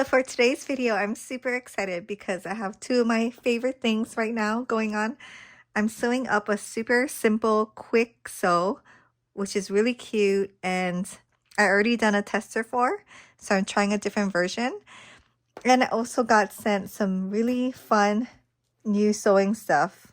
So for today's video, I'm super excited because I have two of my favorite things right now going on. I'm sewing up a super simple, quick sew, which is really cute, and I already done a tester for, so I'm trying a different version. And I also got sent some really fun new sewing stuff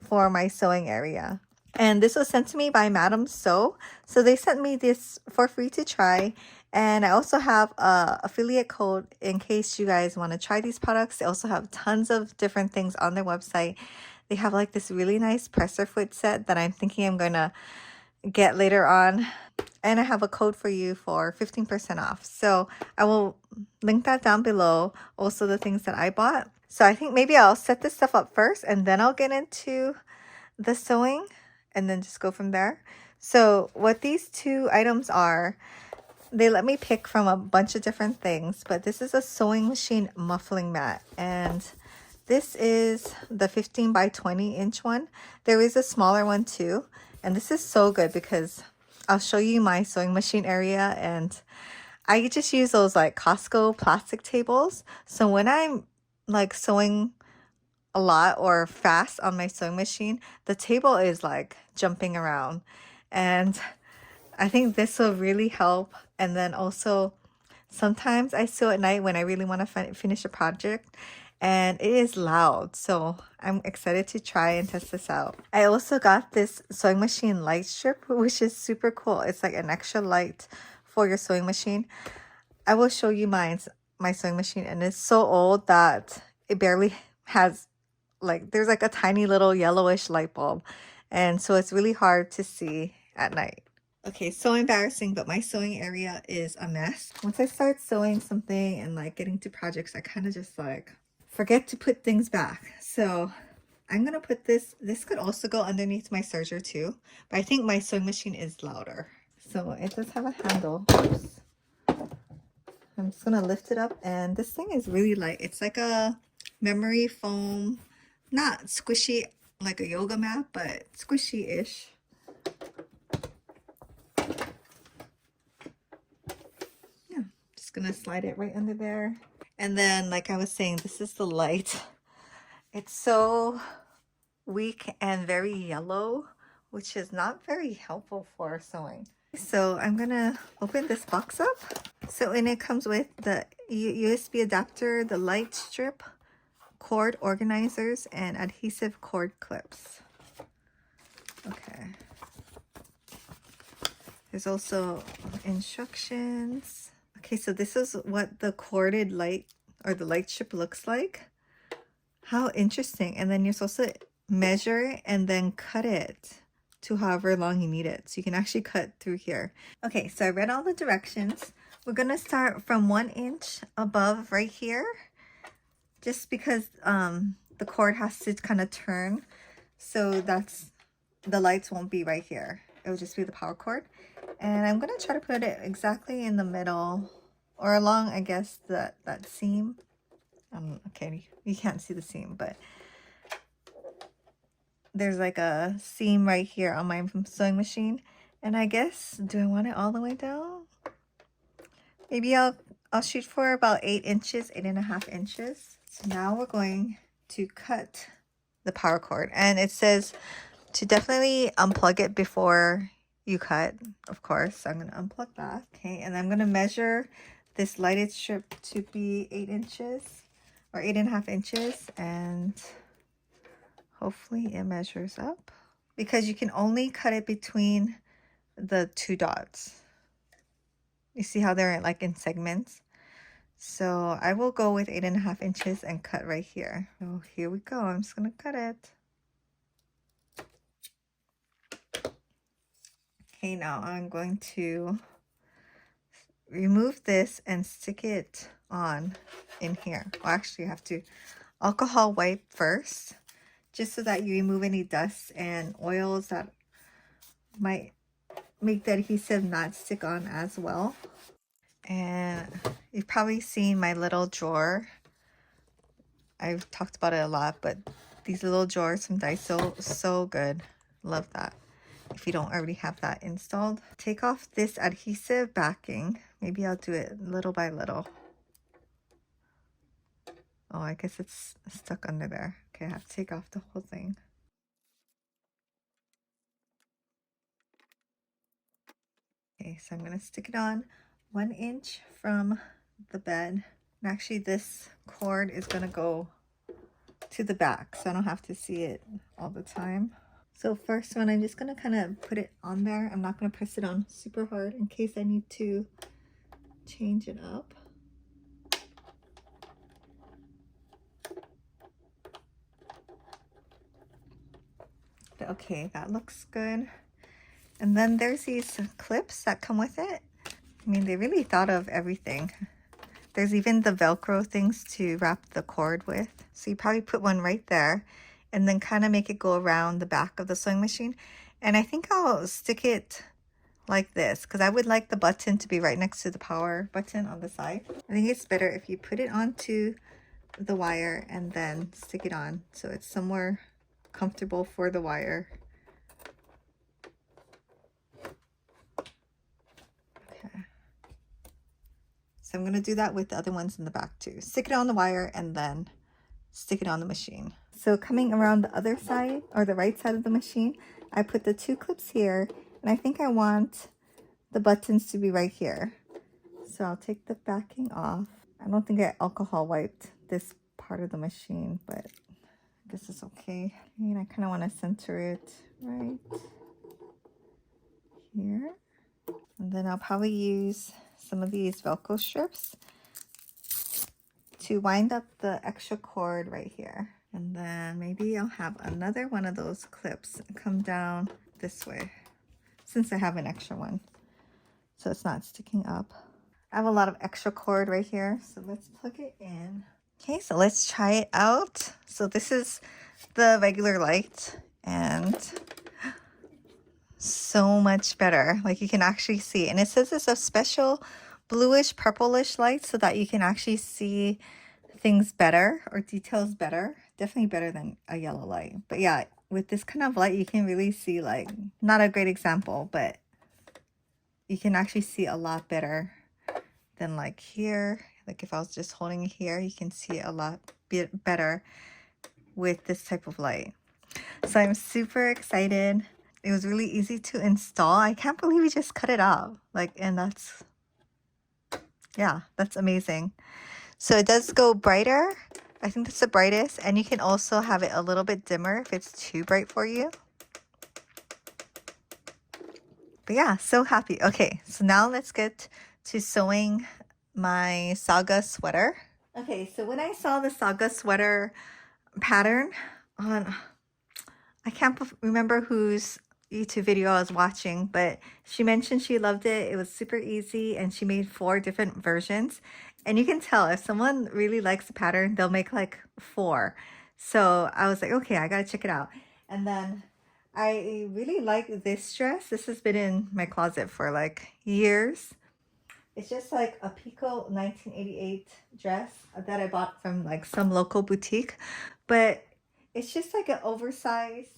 for my sewing area. And this was sent to me by Madam Sew. So they sent me this for free to try. And I also have a affiliate code in case you guys want to try these products. They also have tons of different things on their website. They have like this really nice presser foot set that I'm thinking I'm going to get later on. And I have a code for you for 15% off. So I will link that down below. Also the things that I bought. So I think maybe I'll set this stuff up first and then I'll get into the sewing and then just go from there. So what these two items are, they let me pick from a bunch of different things, but this is a sewing machine muffling mat, and this is the 15 by 20 inch one. There is a smaller one too, and this is so good because I'll show you my sewing machine area, and I just use those like Costco plastic tables. So when I'm like sewing a lot or fast on my sewing machine, the table is like jumping around, and I think this will really help. And then also sometimes I sew at night when I really want to finish a project, and it is loud, so I'm excited to try and test this out. I also got this sewing machine light strip, which is super cool. It's like an extra light for your sewing machine. I will show you my sewing machine, and it's so old that it barely has, like, there's like a tiny little yellowish light bulb, and so it's really hard to see at night. Okay, so embarrassing, but my sewing area is a mess. Once I start sewing something and like getting to projects, I kind of just like forget to put things back. So I'm gonna put this could also go underneath my serger too, but I think my sewing machine is louder. So it does have a handle. Oops. I'm just gonna lift it up, and this thing is really light. It's like a memory foam, not squishy like a yoga mat, but squishy-ish. Yeah, just gonna slide it right under there. And then, like I was saying, this is the light. It's so weak and very yellow, which is not very helpful for sewing. So I'm gonna open this box up. So in it comes with the USB adapter, the light strip, cord organizers, and adhesive cord clips. Okay. There's also instructions. Okay, so this is what the corded light or the light strip looks like. How interesting. And then you're supposed to measure and then cut it to however long you need it. So you can actually cut through here. Okay, so I read all the directions. We're gonna start from 1 inch above right here, just because the cord has to kind of turn. So that's, the lights won't be right here. It will just be the power cord. And I'm gonna try to put it exactly in the middle or along, I guess, that seam. Okay, you can't see the seam, but there's like a seam right here on my sewing machine. And I guess, do I want it all the way down? Maybe I'll shoot for about 8 inches, 8.5 inches. So now we're going to cut the power cord, and it says to definitely unplug it before you cut, of course. So I'm going to unplug that. Okay, and I'm going to measure this lighted strip to be 8 inches or 8.5 inches, and hopefully it measures up, because you can only cut it between the two dots. You see how they're like in segments? So I will go with 8.5 inches and cut right here. So here we go. I'm just going to cut it. Okay, now I'm going to remove this and stick it on in here. Well, actually, you have to alcohol wipe first, just so that you remove any dust and oils that might make the adhesive not stick on as well. And you've probably seen my little drawer. I've talked about it a lot, but these little drawers from Daiso, so good. Love that. If you don't already have that installed, take off this adhesive backing. Maybe I'll do it little by little. Oh, I guess it's stuck under there. Okay, I have to take off the whole thing. Okay, so I'm gonna stick it on 1 inch from the bed. And actually this cord is gonna go to the back so I don't have to see it all the time. So first one, I'm just gonna kind of put it on there. I'm not gonna press it on super hard in case I need to change it up. But okay, that looks good. And then there's these clips that come with it. I mean, they really thought of everything. There's even the Velcro things to wrap the cord with. So you probably put one right there and then kind of make it go around the back of the sewing machine. And I think I'll stick it like this because I would like the button to be right next to the power button on the side. I think it's better if you put it onto the wire and then stick it on so it's somewhere comfortable for the wire. Okay. So I'm going to do that with the other ones in the back too. Stick it on the wire and then stick it on the machine. So coming around the other side or the right side of the machine, I put the 2 clips here and I think I want the buttons to be right here. So I'll take the backing off. I don't think I alcohol wiped this part of the machine, but this is okay. And I kind of want to center it right here. And then I'll probably use some of these Velcro strips to wind up the extra cord right here. And then maybe I'll have another one of those clips come down this way since I have an extra one. So it's not sticking up. I have a lot of extra cord right here. So let's plug it in. Okay, so let's try it out. So this is the regular light and so much better. Like you can actually see, and it says it's a special bluish purplish light so that you can actually see things better or details better. Definitely better than a yellow light. But yeah, with this kind of light, you can really see, like, not a great example, but you can actually see a lot better than like here. Like if I was just holding it here, you can see a lot better with this type of light. So I'm super excited. It was really easy to install. I can't believe we just cut it out. Like, and that's, yeah, that's amazing. So it does go brighter. I think that's the brightest. And you can also have it a little bit dimmer if it's too bright for you. But yeah, so happy. Okay, so now let's get to sewing my Saga sweater. Okay, so when I saw the Saga sweater pattern on, I can't remember whose YouTube video I was watching, but she mentioned she loved it. It was super easy and she made 4 different versions. And you can tell if someone really likes the pattern, they'll make like 4. So I was like, okay, I gotta check it out. And then I really like this dress. This has been in my closet for like years. It's just like a Pico 1988 dress that I bought from like some local boutique. But it's just like an oversized,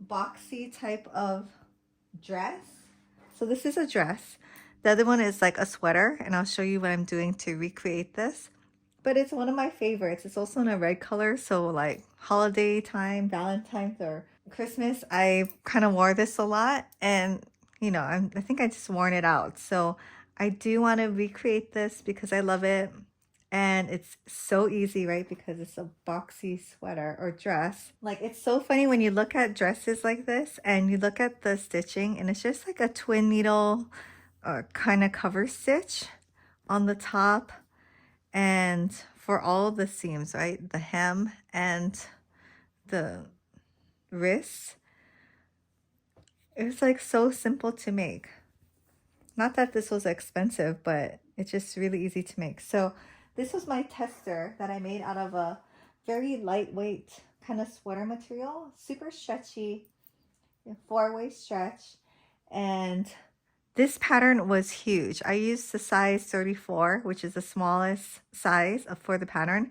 boxy type of dress. So this is a dress. The other one is like a sweater, and I'll show you what I'm doing to recreate this. But it's one of my favorites. It's also in a red color, so like holiday time, Valentine's or Christmas, I kind of wore this a lot, and you know, I think I just worn it out. So I do want to recreate this because I love it, and it's so easy, right? Because it's a boxy sweater or dress. Like, it's so funny when you look at dresses like this and you look at the stitching, and it's just like a twin needle kind of cover stitch on the top and for all the seams, right? The hem and the wrist. It's like so simple to make. Not that this was expensive, but it's just really easy to make. So this was my tester that I made out of a very lightweight kind of sweater material, super stretchy, 4-way stretch. And this pattern was huge. I used the size 34, which is the smallest size for the pattern,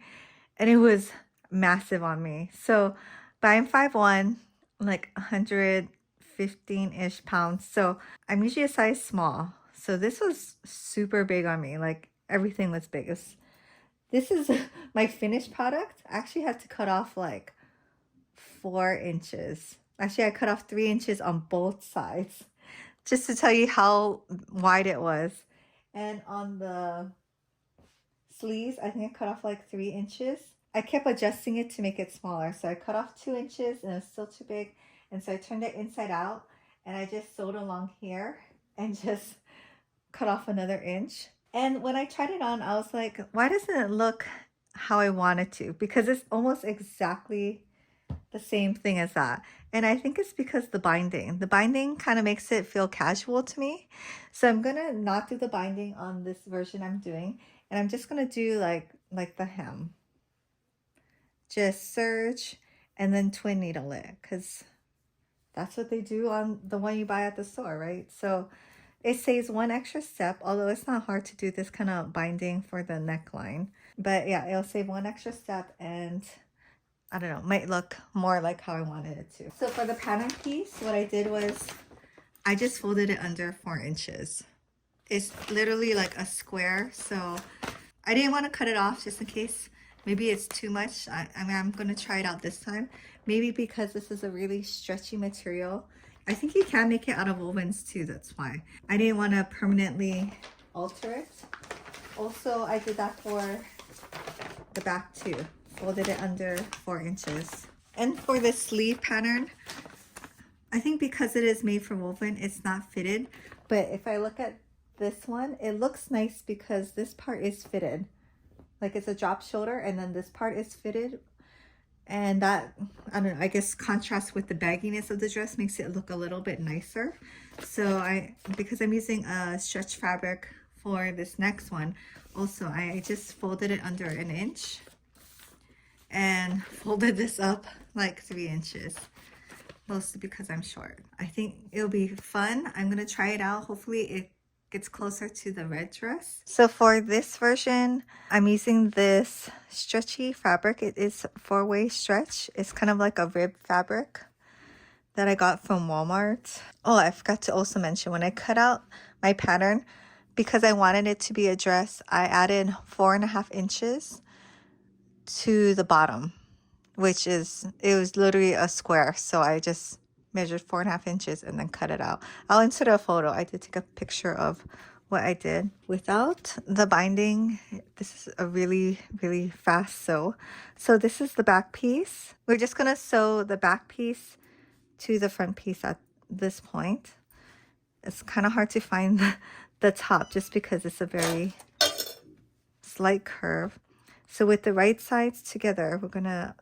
and it was massive on me. So, but I'm 5'1", like 115-ish pounds. So I'm usually a size small. So this was super big on me. Like everything was big. It was This is my finished product. I actually had to cut off like 4 inches. Actually, I cut off 3 inches on both sides just to tell you how wide it was. And on the sleeves, I think I cut off like 3 inches. I kept adjusting it to make it smaller. So I cut off 2 inches and it's still too big. And so I turned it inside out and I just sewed along here and just cut off another inch. And when I tried it on, I was like, why doesn't it look how I want it to? Because it's almost exactly the same thing as that. And I think it's because the binding kind of makes it feel casual to me. So I'm gonna not do the binding on this version I'm doing, and I'm just gonna do like the hem. Just serge and then twin needle it, because that's what they do on the one you buy at the store, right? So it saves one extra step, although it's not hard to do this kind of binding for the neckline. But yeah, it'll save one extra step and I don't know, might look more like how I wanted it to. So for the pattern piece, what I did was I just folded it under 4 inches. It's literally like a square, so I didn't want to cut it off just in case maybe it's too much. I mean, I'm going to try it out this time. Maybe because this is a really stretchy material. I think you can make it out of wovens too, that's why. I didn't want to permanently alter it. Also, I did that for the back too. Folded it under 4 inches. And for the sleeve pattern, I think because it is made for woven, it's not fitted. But if I look at this one, it looks nice because this part is fitted. Like it's a drop shoulder and then this part is fitted. And that, I don't know, I guess contrasts with the bagginess of the dress makes it look a little bit nicer. So because I'm using a stretch fabric for this next one, also I just folded it under 1 inch. And folded this up like 3 inches, mostly because I'm short. I think it'll be fun. I'm gonna try it out. Hopefully it gets closer to the red dress. So for this version, I'm using this stretchy fabric. It is 4-way stretch. It's kind of like a rib fabric that I got from Walmart. Oh, I forgot to also mention, when I cut out my pattern, because I wanted it to be a dress, I added 4.5 inches to the bottom, which is, it was literally a square, so I just measured 4.5 inches and then cut it out. I'll insert a photo. I did take a picture of what I did. Without the binding, this is a really fast sew. So this is the back piece. We're just gonna sew the back piece to the front piece at this point. It's kind of hard to find the top just because it's a very slight curve. So with the right sides together, we're gonna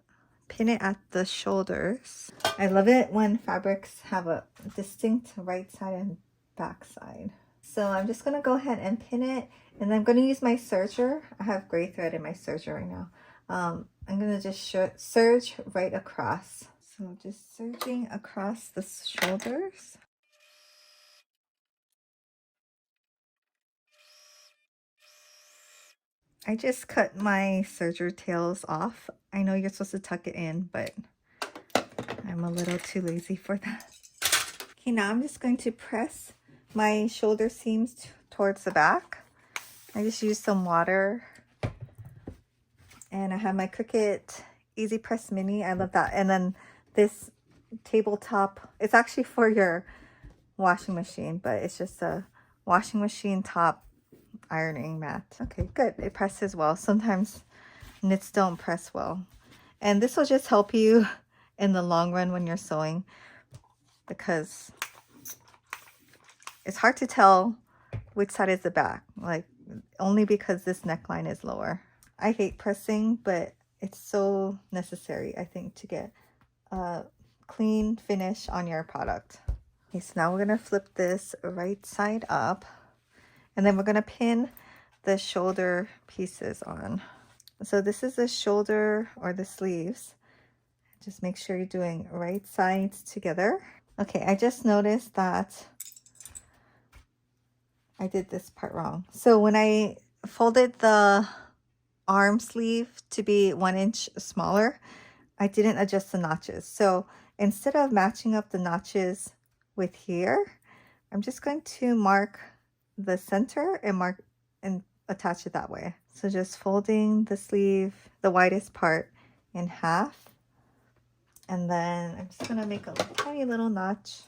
pin it at the shoulders. I love it when fabrics have a distinct right side and back side. So I'm just gonna go ahead and pin it, and I'm gonna use my serger. I have gray thread in my serger right now. I'm gonna just serge right across. So just serging across the shoulders. I just cut my serger tails off. I know you're supposed to tuck it in, but I'm a little too lazy for that. Okay, now I'm just going to press my shoulder seams towards the back. I just used some water. And I have my Cricut Easy Press Mini. I love that. And then this tabletop, it's actually for your washing machine, but it's just a washing machine top ironing mat. Okay, good. It presses well. Sometimes knits don't press well. And this will just help you in the long run when you're sewing, because it's hard to tell which side is the back, like only because this neckline is lower. I hate pressing, but it's so necessary, I think, to get a clean finish on your product. Okay, so now we're going to flip this right side up. And then we're going to pin the shoulder pieces on. So this is the shoulder or the sleeves. Just make sure you're doing right sides together. Okay, I just noticed that I did this part wrong. So when I folded the arm sleeve to be 1 inch smaller, I didn't adjust the notches. So instead of matching up the notches with here, I'm just going to mark the center and attach it that way. So just folding the sleeve, the widest part, in half. And then I'm just gonna make a tiny little notch.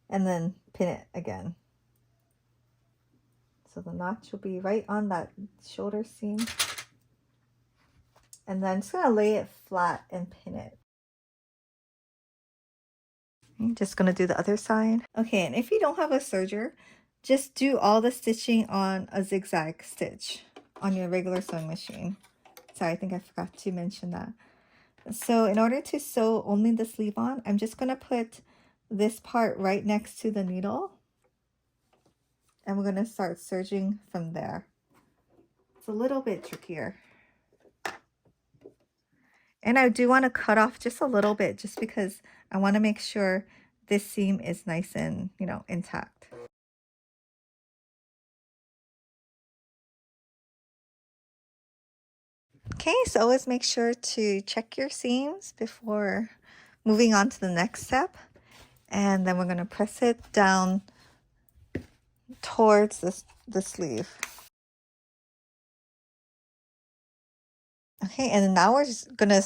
And then pin it again. So the notch will be right on that shoulder seam. And then I'm just gonna lay it flat and pin it. I'm just gonna do the other side. Okay, and if you don't have a serger, just do all the stitching on a zigzag stitch on your regular sewing machine. Sorry, I think I forgot to mention that. So in order to sew only the sleeve on, I'm just gonna put this part right next to the needle. And we're gonna start serging from there. It's a little bit trickier. And I do want to cut off just a little bit just because I want to make sure this seam is nice and, you know, intact. Okay, so always make sure to check your seams before moving on to the next step. And then we're going to press it down towards the sleeve. Okay, and now we're just going to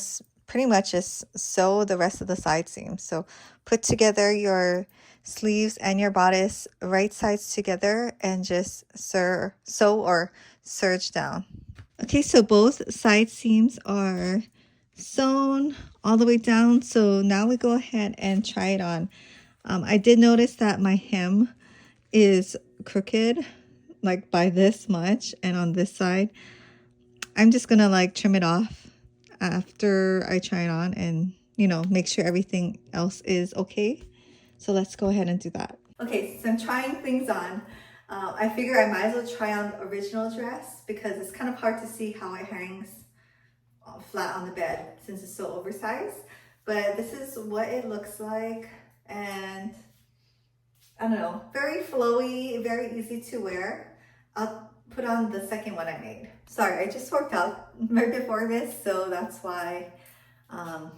pretty much just sew the rest of the side seams. So put together your sleeves and your bodice right sides together and just sew or serge down. Okay, so both side seams are sewn all the way down. So now we go ahead and try it on. I did notice that my hem is crooked, like by this much, and on this side, I'm just gonna like trim it off after I try it on and, you know, make sure everything else is okay. So let's go ahead and do that. Okay, so I'm trying things on. I figure I might as well try on the original dress because it's kind of hard to see how it hangs flat on the bed since it's so oversized. But this is what it looks like, and I don't know, very flowy, very easy to wear. I'll put on the second one I made. Sorry, I just worked out right before this, so that's why I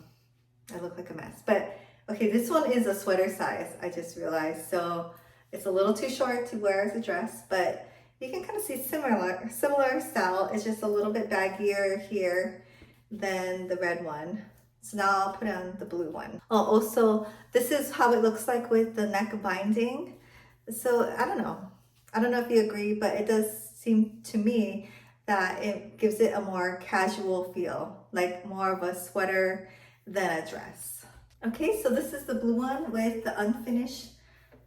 look like a mess. But okay, this one is a sweater size, I just realized. So it's a little too short to wear as a dress, but you can kind of see similar style. It's just a little bit baggier here than the red one. So now I'll put on the blue one. Oh, also, this is how it looks like with the neck binding. So I don't know. I don't know if you agree, but it does seem to me that it gives it a more casual feel, like more of a sweater than a dress. Okay, so this is the blue one with the unfinished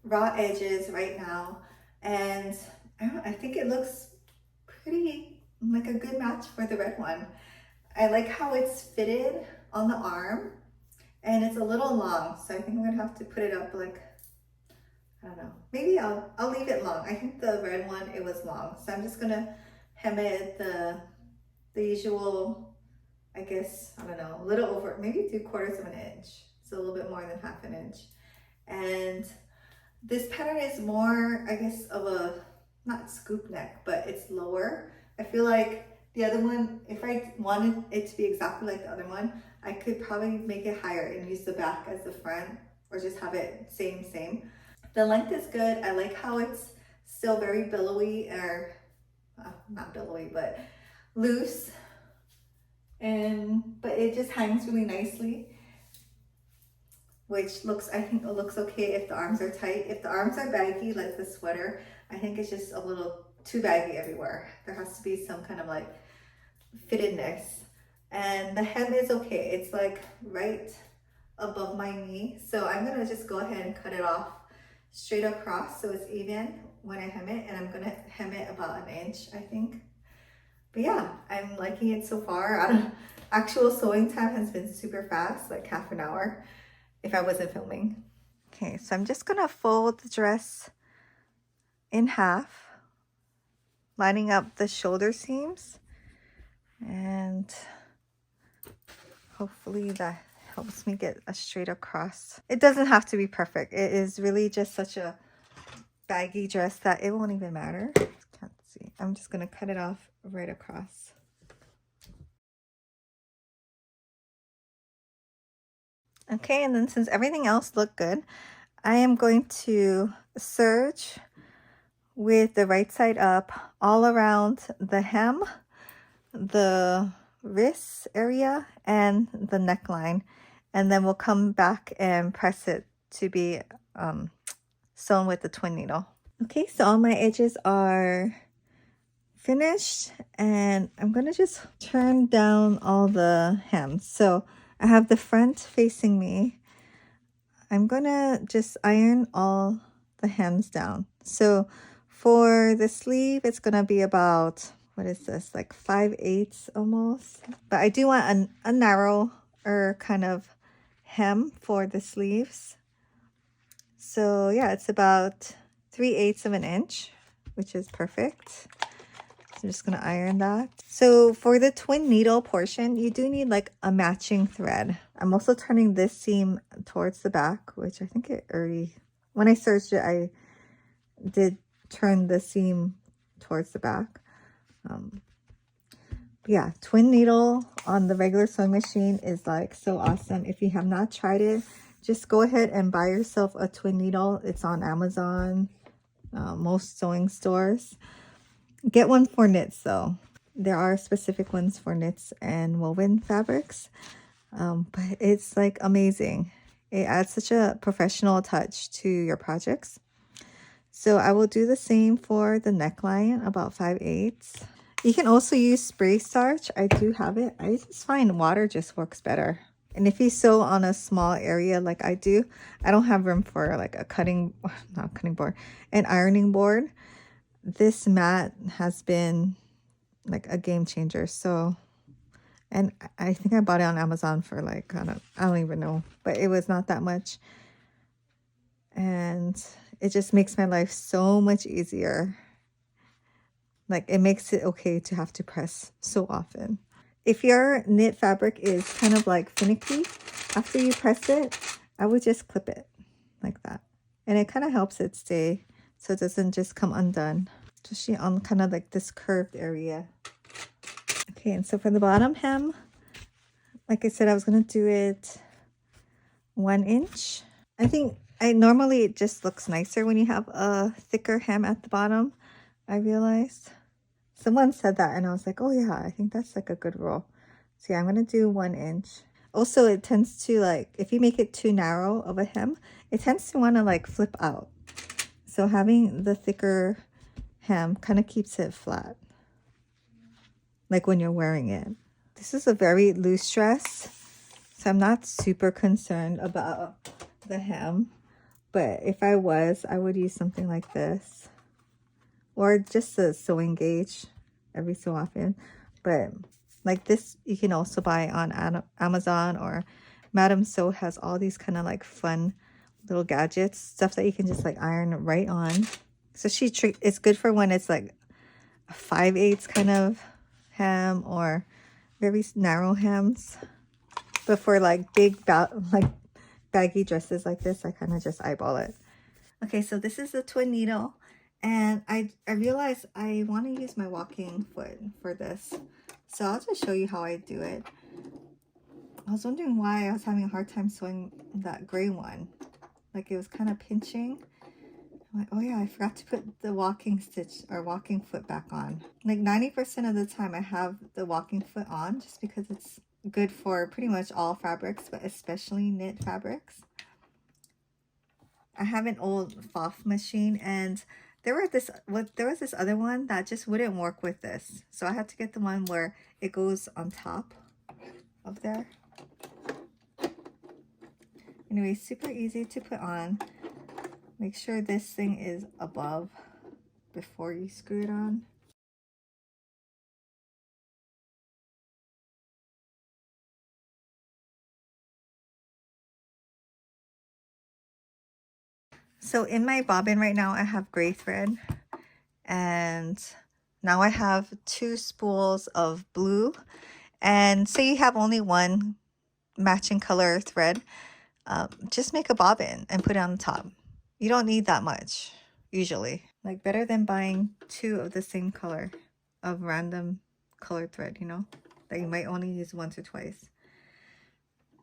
raw edges right now. And I think it looks pretty like a good match for the red one. I like how it's fitted on the arm and it's a little long. So I think I'm gonna have to put it up like, I don't know, maybe I'll leave it long. I think the red one, it was long. So I'm just gonna hem it the usual, I guess, I don't know, a little over, maybe 3/4 of an inch. So a little bit more than 1/2 inch. And this pattern is more, I guess, of a, not scoop neck, but it's lower. I feel like the other one, if I wanted it to be exactly like the other one, I could probably make it higher and use the back as the front or just have it same. The length is good. I like how it's still very billowy, or not billowy, but loose. But it just hangs really nicely, which looks, I think it looks okay if the arms are tight. If the arms are baggy like the sweater, I think it's just a little too baggy everywhere. There has to be some kind of like fittedness. And the hem is okay. It's like right above my knee. So I'm gonna just go ahead and cut it off straight across so it's even when I hem it. And I'm gonna hem it about 1 inch, I think. But yeah, I'm liking it so far. Actual sewing time has been super fast, like 1/2 hour if I wasn't filming. Okay, so I'm just gonna fold the dress in half, lining up the shoulder seams, and hopefully that helps me get a straight across. It doesn't have to be perfect. It is really just such a baggy dress that it won't even matter. Can't see. I'm just gonna cut it off right across. Okay, and then since everything else looked good, I am going to serge with the right side up all around the hem, the wrist area, and the neckline, and then we'll come back and press it to be sewn with the twin needle. Okay, so all my edges are finished, and I'm gonna just turn down all the hems. So I have the front facing me. I'm gonna just iron all the hems down. So for the sleeve, it's gonna be about, what is this, like 5/8 almost. But I do want a narrower kind of hem for the sleeves. So yeah, it's about 3/8 of an inch, which is perfect. So I'm just gonna iron that. So for the twin needle portion, you do need like a matching thread. I'm also turning this seam towards the back, which I think it already, when I searched it, I did turn the seam towards the back. Yeah, twin needle on the regular sewing machine is like so awesome. If you have not tried it, just go ahead and buy yourself a twin needle. It's on Amazon, most sewing stores. Get one for knits though. There are specific ones for knits and woven fabrics, but it's like amazing. It adds such a professional touch to your projects. So I will do the same for the neckline, about 5/8. You can also use spray starch. I do have it. I just find water just works better. And if you sew on a small area like I do, I don't have room for like a not cutting board, an ironing board. This mat has been like a game changer. So, and I think I bought it on Amazon for like, I don't even know, but it was not that much. And it just makes my life so much easier. Like it makes it okay to have to press so often. If your knit fabric is kind of like finicky, after you press it, I would just clip it like that. And it kind of helps it stay so it doesn't just come undone, especially on kind of like this curved area. Okay, and so for the bottom hem, like I said, I was going to do it 1 inch. I think normally it just looks nicer when you have a thicker hem at the bottom, I realized. Someone said that and I was like, oh yeah, I think that's like a good rule. So yeah, I'm going to do 1 inch. Also, it tends to like, if you make it too narrow of a hem, it tends to want to like flip out. So having the thicker hem kind of keeps it flat, like when you're wearing it. This is a very loose dress, so I'm not super concerned about the hem. But if I was, I would use something like this. Or just a sewing gauge every so often. But like this, you can also buy on Amazon, or Madame Sew has all these kind of like fun little gadgets, stuff that you can just like iron right on. So it's good for when it's like a 5/8 kind of hem or very narrow hems. But for like big like baggy dresses like this, I kind of just eyeball it. Okay, so this is the twin needle, and I realized I want to use my walking foot for this. So I'll just show you how I do it. I was wondering why I was having a hard time sewing that gray one. Like it was kind of pinching. I'm like, oh yeah, I forgot to put the walking stitch or walking foot back on. Like 90% of the time I have the walking foot on just because it's good for pretty much all fabrics, but especially knit fabrics. I have an old Pfaff machine, and there was this other one that just wouldn't work with this. So I had to get the one where it goes on top of there. Anyway, super easy to put on. Make sure this thing is above before you screw it on. So in my bobbin right now, I have gray thread, and now I have 2 spools of blue. And say you have only one matching color thread, just make a bobbin and put it on the top. You don't need that much, usually. Like better than buying 2 of the same color of random colored thread, you know, that you might only use once or twice.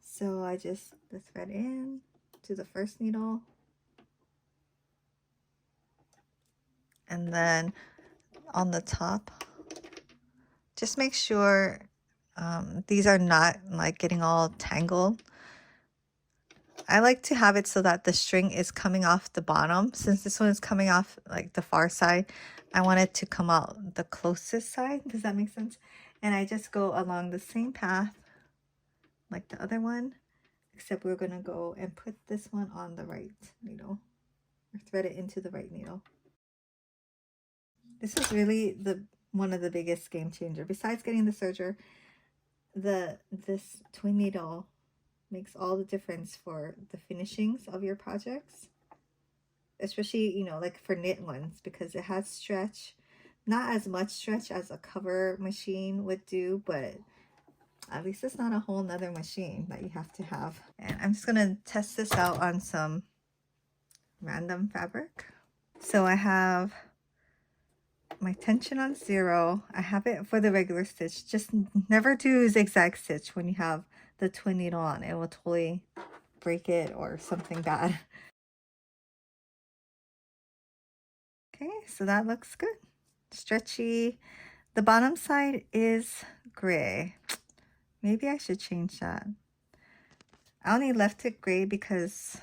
So I just the thread in to the first needle, And then on the top, just make sure these are not like getting all tangled. I like to have it so that the string is coming off the bottom. Since this one is coming off like the far side, I want it to come out the closest side. Does that make sense? And I just go along the same path like the other one, except we're gonna go and put this one on the right needle, or thread it into the right needle. This is really one of the biggest game changer. Besides getting the serger, this twin needle makes all the difference for the finishings of your projects, especially, you know, like for knit ones, because it has stretch. Not as much stretch as a cover machine would do, but at least it's not a whole nother machine that you have to have. And I'm just gonna test this out on some random fabric. So I have my tension on 0. I have it for the regular stitch. Just never do zigzag stitch when you have the twin needle on. It will totally break it or something bad. Okay, so that looks good. Stretchy. The bottom side is gray. Maybe I should change that. I only left it gray because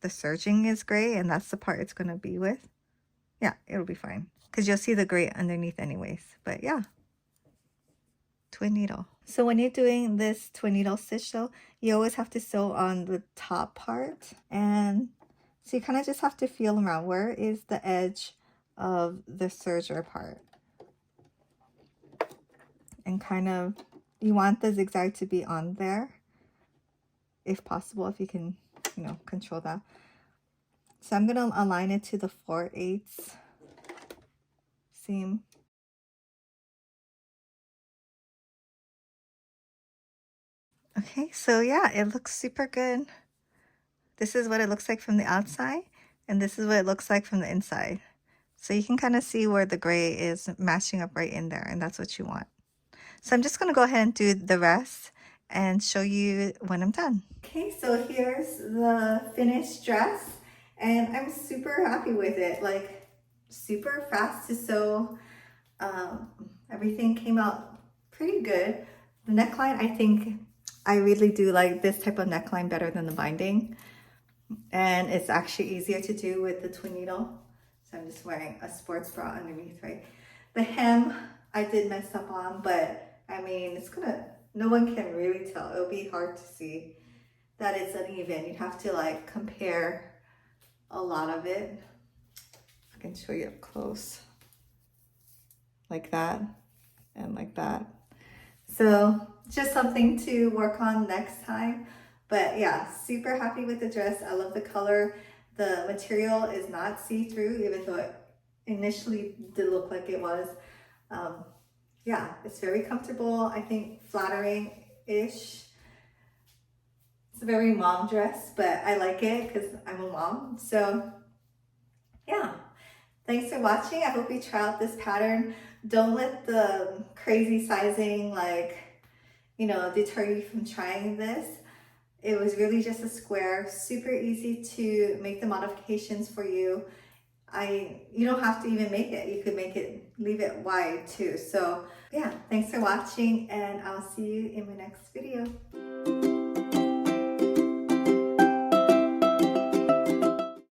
the serging is gray and that's the part it's going to be with. Yeah, it'll be fine because you'll see the gray underneath anyways. But yeah, twin needle. So when you're doing this twin needle stitch though, you always have to sew on the top part. And so you kind of just have to feel around. Where is the edge of the serger part? And kind of, you want the zigzag to be on there if possible, if you can, you know, control that. So I'm going to align it to the 4/8 seam. Okay, so yeah, it looks super good. This is what it looks like from the outside, and this is what it looks like from the inside. So you can kind of see where the gray is matching up right in there, and that's what you want. So I'm just going to go ahead and do the rest and show you when I'm done. Okay, so here's the finished dress, and I'm super happy with it. Like, super fast to sew. Everything came out pretty good. The neckline, I think I really do like this type of neckline better than the binding. And it's actually easier to do with the twin needle. So I'm just wearing a sports bra underneath, right? The hem, I did mess up on, but I mean, it's gonna, no one can really tell. It'll be hard to see that it's uneven. You'd have to like compare a lot of it. I can show you up close. Like that and like that. So just something to work on next time. But yeah, super happy with the dress. I love the color. The material is not see-through, even though it initially did look like it was. Yeah, it's very comfortable. I think flattering-ish. It's a very mom dress, but I like it because I'm a mom. So yeah, thanks for watching. I hope you try out this pattern. Don't let the crazy sizing, like, you know, deter you from trying this. It was really just a square, super easy to make the modifications for you. You don't have to even make it. You could make it, leave it wide too. So yeah, thanks for watching, and I'll see you in my next video.